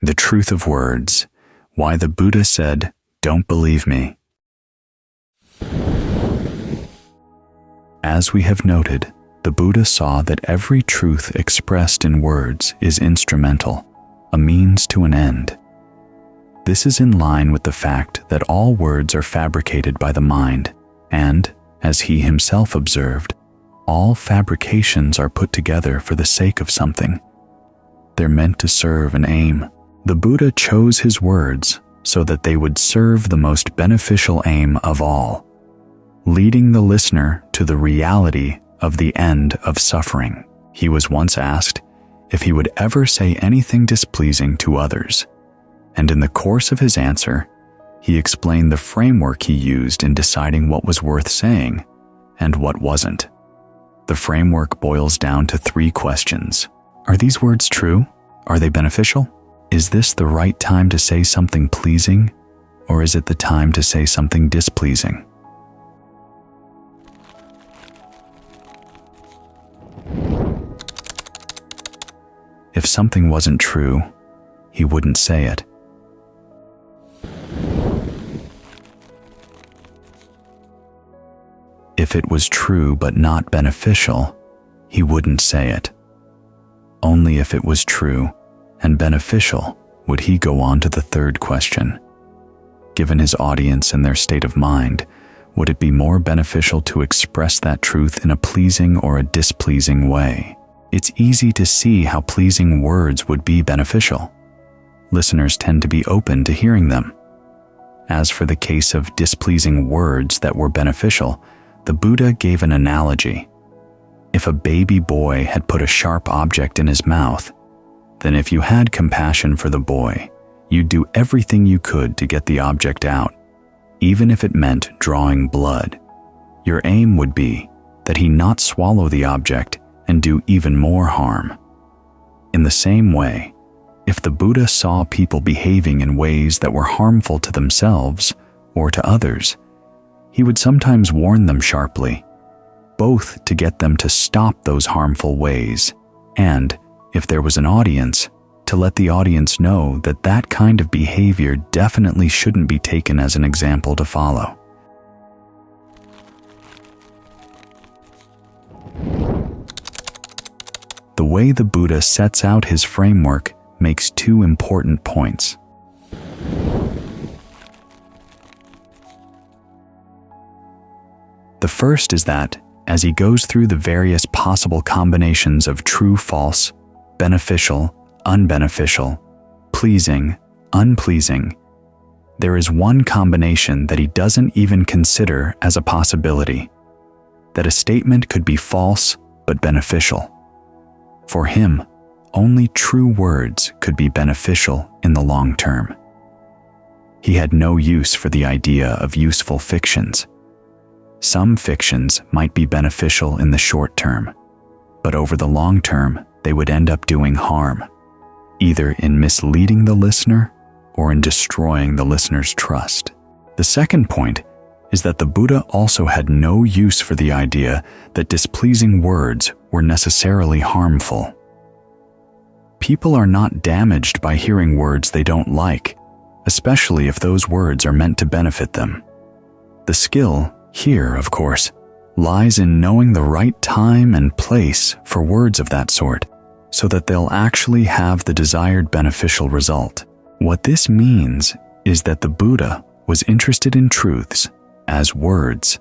The truth of words, why the Buddha said, "Don't believe me." As we have noted, the Buddha saw that every truth expressed in words is instrumental, a means to an end. This is in line with the fact that all words are fabricated by the mind, and, as he himself observed, all fabrications are put together for the sake of something. They're meant to serve an aim. The Buddha chose his words so that they would serve the most beneficial aim of all, leading the listener to the reality of the end of suffering. He was once asked if he would ever say anything displeasing to others, and in the course of his answer, he explained the framework he used in deciding what was worth saying and what wasn't. The framework boils down to 3 questions. Are these words true? Are they beneficial? Is this the right time to say something pleasing, or is it the time to say something displeasing? If something wasn't true, he wouldn't say it. If it was true but not beneficial, he wouldn't say it. Only if it was true and beneficial would he go on to the 3rd question. Given his audience and their state of mind, would it be more beneficial to express that truth in a pleasing or a displeasing way? It's easy to see how pleasing words would be beneficial. Listeners tend to be open to hearing them. As for the case of displeasing words that were beneficial, the Buddha gave an analogy. If a baby boy had put a sharp object in his mouth, then if you had compassion for the boy, you'd do everything you could to get the object out, even if it meant drawing blood. Your aim would be that he not swallow the object and do even more harm. In the same way, if the Buddha saw people behaving in ways that were harmful to themselves or to others, he would sometimes warn them sharply, both to get them to stop those harmful ways, and, if there was an audience, to let the audience know that that kind of behavior definitely shouldn't be taken as an example to follow. The way the Buddha sets out his framework makes 2 important points. The first is that, as he goes through the various possible combinations of true, false, beneficial, unbeneficial, pleasing, unpleasing, there is one combination that he doesn't even consider as a possibility, that a statement could be false but beneficial. For him, only true words could be beneficial in the long term. He had no use for the idea of useful fictions. Some fictions might be beneficial in the short term, but over the long term, they would end up doing harm, either in misleading the listener or in destroying the listener's trust. The second point is that the Buddha also had no use for the idea that displeasing words were necessarily harmful. People are not damaged by hearing words they don't like, especially if those words are meant to benefit them. The skill here, of course, lies in knowing the right time and place for words of that sort, so that they'll actually have the desired beneficial result. What this means is that the Buddha was interested in truths as words,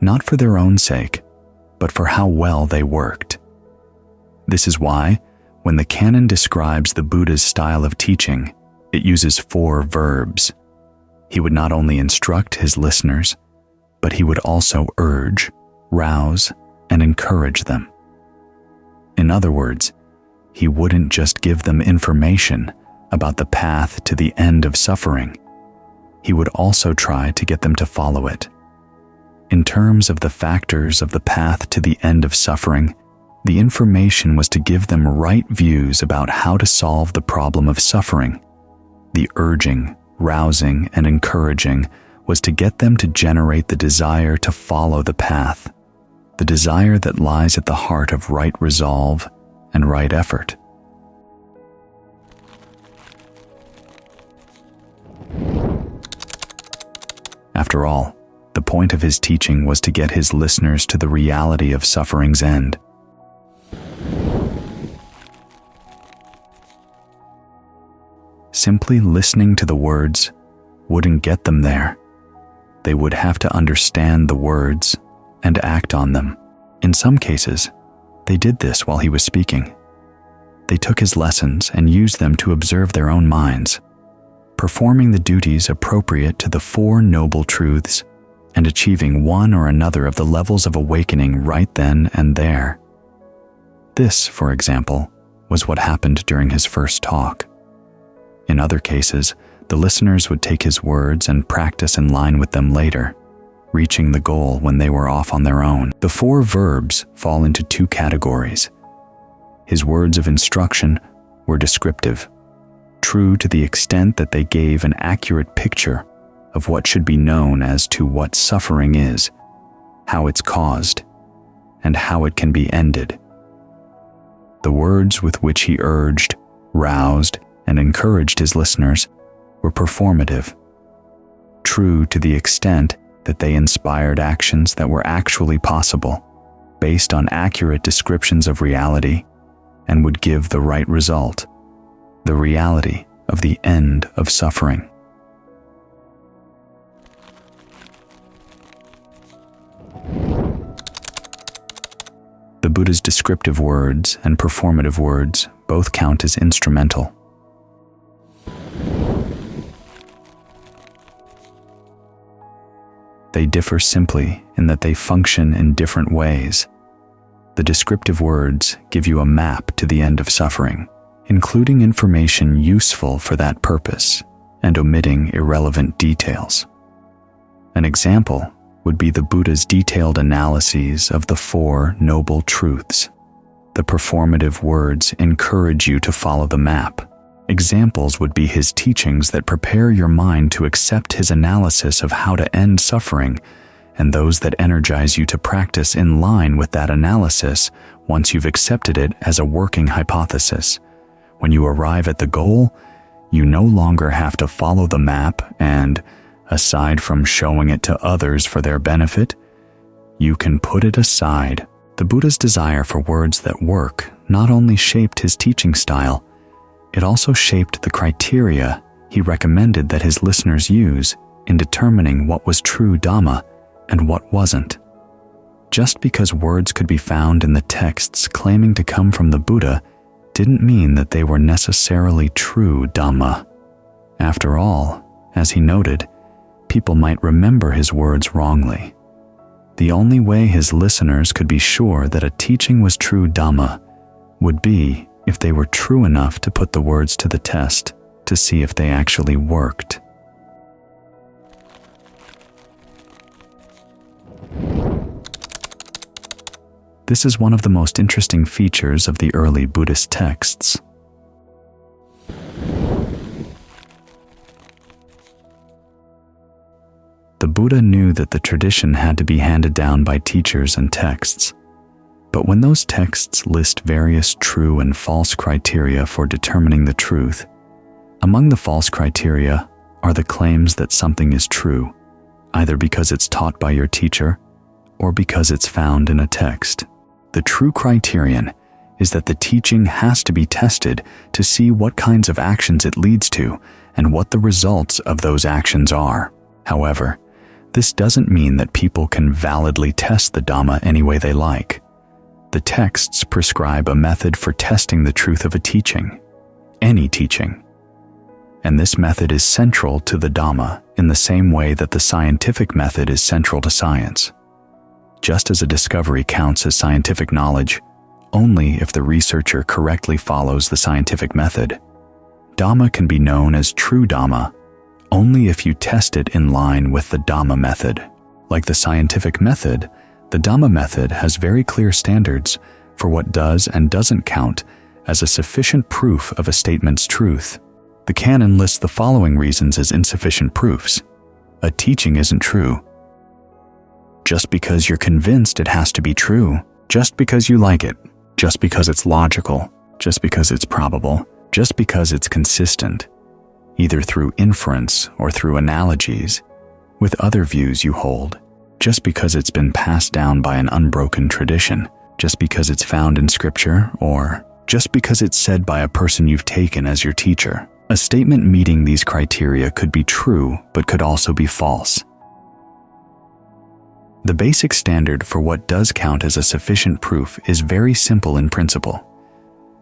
not for their own sake, but for how well they worked. This is why, when the canon describes the Buddha's style of teaching, it uses 4 verbs. He would not only instruct his listeners, but he would also urge, rouse, and encourage them. In other words, he wouldn't just give them information about the path to the end of suffering. He would also try to get them to follow it. In terms of the factors of the path to the end of suffering, the information was to give them right views about how to solve the problem of suffering. The urging, rousing, and encouraging was to get them to generate the desire to follow the path, the desire that lies at the heart of right resolve and right effort. After all, the point of his teaching was to get his listeners to the reality of suffering's end. Simply listening to the words wouldn't get them there. They would have to understand the words and act on them. In some cases, they did this while he was speaking. They took his lessons and used them to observe their own minds, performing the duties appropriate to the Four Noble Truths and achieving one or another of the levels of awakening right then and there. This, for example, was what happened during his first talk. In other cases, the listeners would take his words and practice in line with them later, reaching the goal when they were off on their own. The four verbs fall into two categories. His words of instruction were descriptive, true to the extent that they gave an accurate picture of what should be known as to what suffering is, how it's caused, and how it can be ended. The words with which he urged, roused, and encouraged his listeners were performative, true to the extent that they inspired actions that were actually possible, based on accurate descriptions of reality, and would give the right result, the reality of the end of suffering. The Buddha's descriptive words and performative words both count as instrumental. They differ simply in that they function in different ways. The descriptive words give you a map to the end of suffering, including information useful for that purpose and omitting irrelevant details. An example would be the Buddha's detailed analyses of the Four Noble Truths. The performative words encourage you to follow the map. Examples would be his teachings that prepare your mind to accept his analysis of how to end suffering, and those that energize you to practice in line with that analysis once you've accepted it as a working hypothesis. When you arrive at the goal, you no longer have to follow the map and, aside from showing it to others for their benefit, you can put it aside. The Buddha's desire for words that work not only shaped his teaching style, it also shaped the criteria he recommended that his listeners use in determining what was true Dhamma and what wasn't. Just because words could be found in the texts claiming to come from the Buddha didn't mean that they were necessarily true Dhamma. After all, as he noted, people might remember his words wrongly. The only way his listeners could be sure that a teaching was true Dhamma would be if they were true enough to put the words to the test to see if they actually worked. This is one of the most interesting features of the early Buddhist texts. The Buddha knew that the tradition had to be handed down by teachers and texts. But when those texts list various true and false criteria for determining the truth, among the false criteria are the claims that something is true, either because it's taught by your teacher or because it's found in a text. The true criterion is that the teaching has to be tested to see what kinds of actions it leads to and what the results of those actions are. However, this doesn't mean that people can validly test the Dhamma any way they like. The texts prescribe a method for testing the truth of a teaching, any teaching. And this method is central to the Dhamma in the same way that the scientific method is central to science. Just as a discovery counts as scientific knowledge, only if the researcher correctly follows the scientific method. Dhamma can be known as true Dhamma only if you test it in line with the Dhamma method. Like the scientific method, the Dhamma method has very clear standards for what does and doesn't count as a sufficient proof of a statement's truth. The canon lists the following reasons as insufficient proofs. A teaching isn't true. Just because you're convinced it has to be true, just because you like it, just because it's logical, just because it's probable, just because it's consistent, either through inference or through analogies, with other views you hold, just because it's been passed down by an unbroken tradition, just because it's found in scripture, or just because it's said by a person you've taken as your teacher. A statement meeting these criteria could be true, but could also be false. The basic standard for what does count as a sufficient proof is very simple in principle.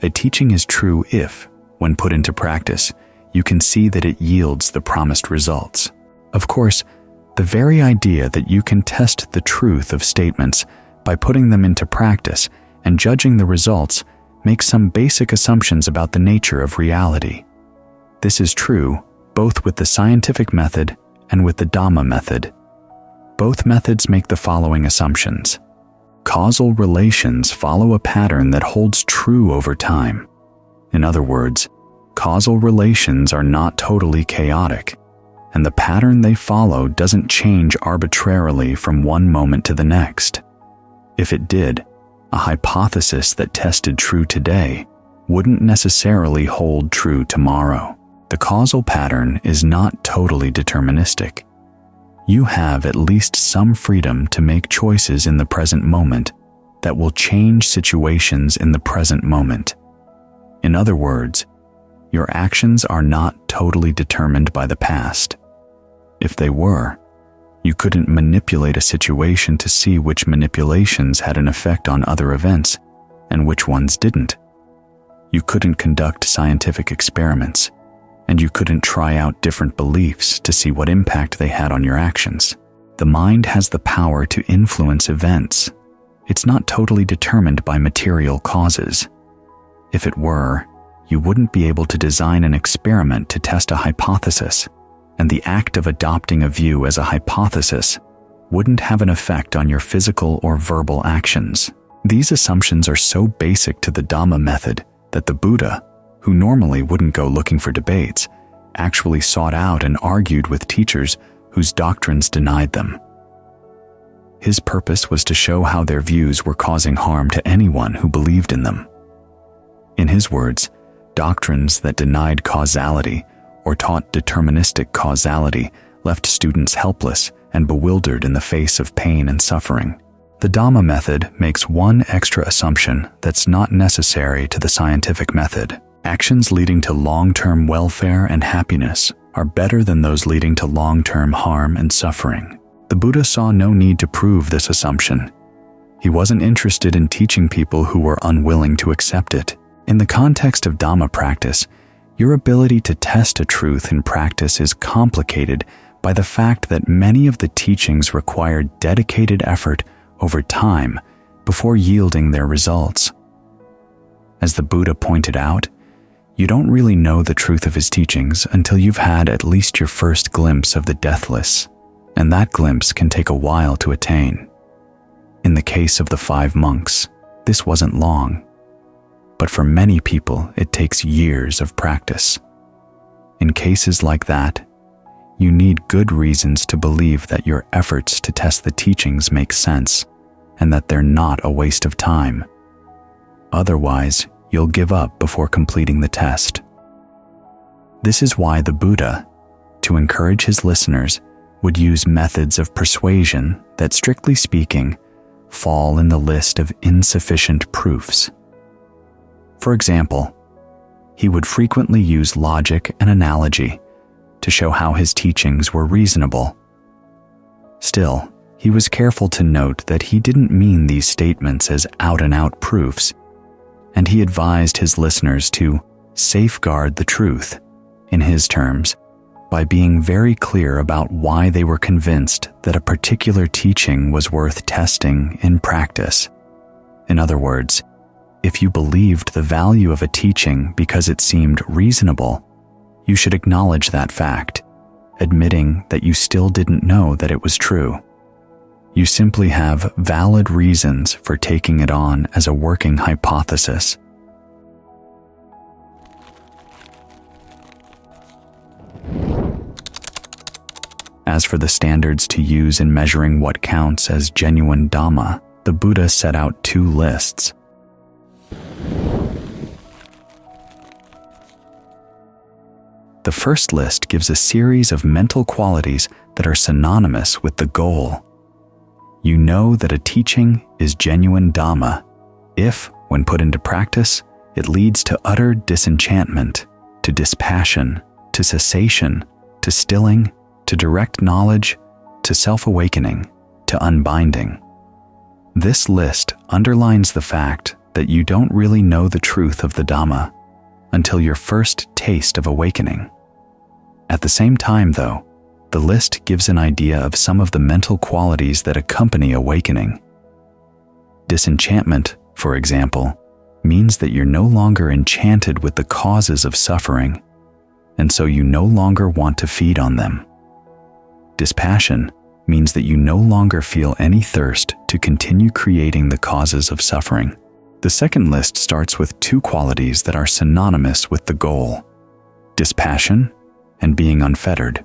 A teaching is true if, when put into practice, you can see that it yields the promised results. Of course, the very idea that you can test the truth of statements by putting them into practice and judging the results makes some basic assumptions about the nature of reality. This is true both with the scientific method and with the Dhamma method. Both methods make the following assumptions. Causal relations follow a pattern that holds true over time. In other words, causal relations are not totally chaotic, and the pattern they follow doesn't change arbitrarily from one moment to the next. If it did, a hypothesis that tested true today wouldn't necessarily hold true tomorrow. The causal pattern is not totally deterministic. You have at least some freedom to make choices in the present moment that will change situations in the present moment. In other words, your actions are not totally determined by the past. If they were, you couldn't manipulate a situation to see which manipulations had an effect on other events and which ones didn't. You couldn't conduct scientific experiments, and you couldn't try out different beliefs to see what impact they had on your actions. The mind has the power to influence events. It's not totally determined by material causes. If it were, you wouldn't be able to design an experiment to test a hypothesis, and the act of adopting a view as a hypothesis wouldn't have an effect on your physical or verbal actions. These assumptions are so basic to the Dhamma method that the Buddha, who normally wouldn't go looking for debates, actually sought out and argued with teachers whose doctrines denied them. His purpose was to show how their views were causing harm to anyone who believed in them. In his words, doctrines that denied causality or taught deterministic causality left students helpless and bewildered in the face of pain and suffering. The Dhamma method makes one extra assumption that's not necessary to the scientific method. Actions leading to long-term welfare and happiness are better than those leading to long-term harm and suffering. The Buddha saw no need to prove this assumption. He wasn't interested in teaching people who were unwilling to accept it. In the context of Dhamma practice, your ability to test a truth in practice is complicated by the fact that many of the teachings require dedicated effort over time before yielding their results. As the Buddha pointed out, you don't really know the truth of his teachings until you've had at least your first glimpse of the deathless, and that glimpse can take a while to attain. In the case of the 5 monks, this wasn't long, but for many people it takes years of practice. In cases like that, you need good reasons to believe that your efforts to test the teachings make sense and that they're not a waste of time. Otherwise, you'll give up before completing the test. This is why the Buddha, to encourage his listeners, would use methods of persuasion that, strictly speaking, fall in the list of insufficient proofs. For example, he would frequently use logic and analogy to show how his teachings were reasonable. Still, he was careful to note that he didn't mean these statements as out-and-out proofs, and he advised his listeners to safeguard the truth, in his terms, by being very clear about why they were convinced that a particular teaching was worth testing in practice. In other words, if you believed the value of a teaching because it seemed reasonable, you should acknowledge that fact, admitting that you still didn't know that it was true. You simply have valid reasons for taking it on as a working hypothesis. As for the standards to use in measuring what counts as genuine Dhamma, the Buddha set out 2 lists. The first list gives a series of mental qualities that are synonymous with the goal. You know that a teaching is genuine Dhamma if, when put into practice, it leads to utter disenchantment, to dispassion, to cessation, to stilling, to direct knowledge, to self-awakening, to unbinding. This list underlines the fact that you don't really know the truth of the Dhamma until your first taste of awakening. At the same time, though, the list gives an idea of some of the mental qualities that accompany awakening. Disenchantment, for example, means that you're no longer enchanted with the causes of suffering, and so you no longer want to feed on them. Dispassion means that you no longer feel any thirst to continue creating the causes of suffering. The second list starts with two qualities that are synonymous with the goal: dispassion and being unfettered,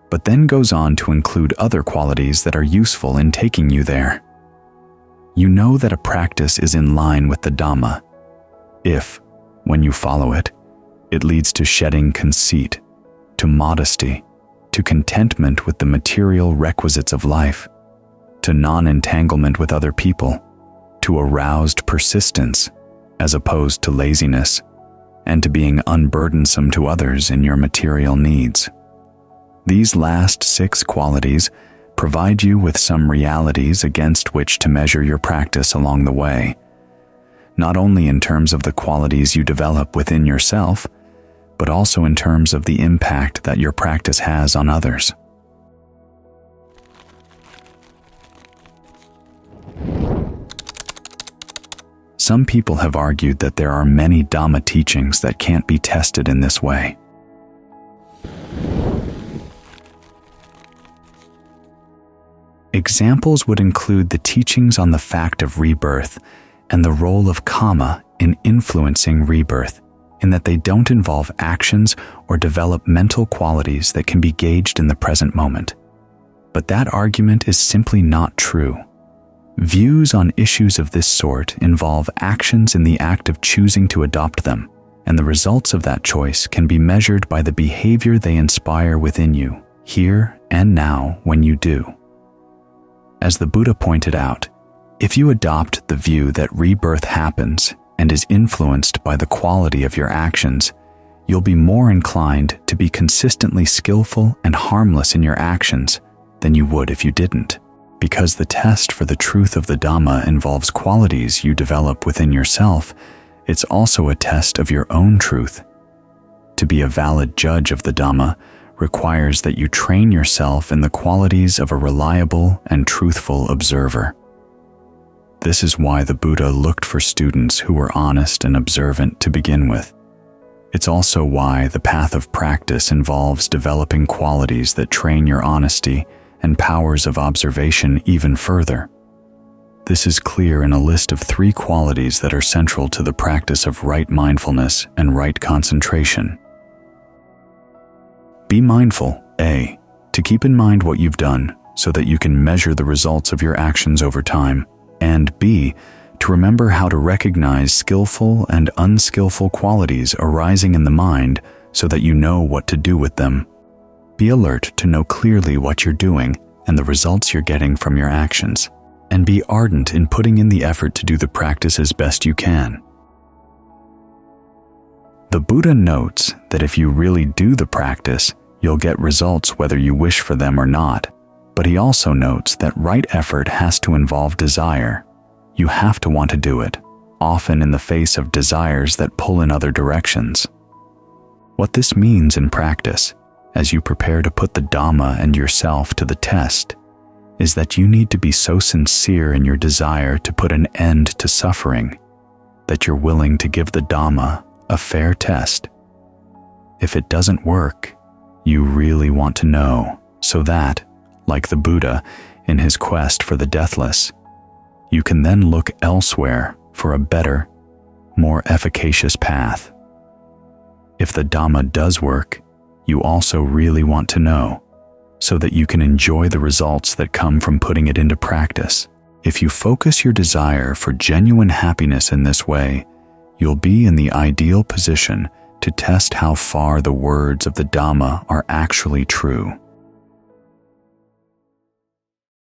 but then goes on to include other qualities that are useful in taking you there. You know that a practice is in line with the Dhamma if, when you follow it, it leads to shedding conceit, to modesty, to contentment with the material requisites of life, to non-entanglement with other people, to aroused persistence as opposed to laziness, and to being unburdensome to others in your material needs. These last 6 qualities provide you with some realities against which to measure your practice along the way, not only in terms of the qualities you develop within yourself, but also in terms of the impact that your practice has on others. Some people have argued that there are many Dhamma teachings that can't be tested in this way. Examples would include the teachings on the fact of rebirth and the role of karma in influencing rebirth, in that they don't involve actions or develop mental qualities that can be gauged in the present moment. But that argument is simply not true. Views on issues of this sort involve actions in the act of choosing to adopt them, and the results of that choice can be measured by the behavior they inspire within you, here and now when you do. As the Buddha pointed out, if you adopt the view that rebirth happens and is influenced by the quality of your actions, you'll be more inclined to be consistently skillful and harmless in your actions than you would if you didn't. Because the test for the truth of the Dhamma involves qualities you develop within yourself, it's also a test of your own truth. To be a valid judge of the Dhamma requires that you train yourself in the qualities of a reliable and truthful observer. This is why the Buddha looked for students who were honest and observant to begin with. It's also why the path of practice involves developing qualities that train your honesty and powers of observation even further. This is clear in a list of 3 qualities that are central to the practice of right mindfulness and right concentration. Be mindful, A, to keep in mind what you've done so that you can measure the results of your actions over time, and B, to remember how to recognize skillful and unskillful qualities arising in the mind so that you know what to do with them. Be alert to know clearly what you're doing and the results you're getting from your actions, and be ardent in putting in the effort to do the practice as best you can. The Buddha notes that if you really do the practice, you'll get results whether you wish for them or not, but he also notes that right effort has to involve desire. You have to want to do it, often in the face of desires that pull in other directions. What this means in practice, as you prepare to put the Dhamma and yourself to the test, is that you need to be so sincere in your desire to put an end to suffering that you're willing to give the Dhamma a fair test. If it doesn't work, you really want to know, so that, like the Buddha in his quest for the deathless, you can then look elsewhere for a better, more efficacious path. If the Dhamma does work, you also really want to know, so that you can enjoy the results that come from putting it into practice. If you focus your desire for genuine happiness in this way, you'll be in the ideal position to test how far the words of the Dhamma are actually true.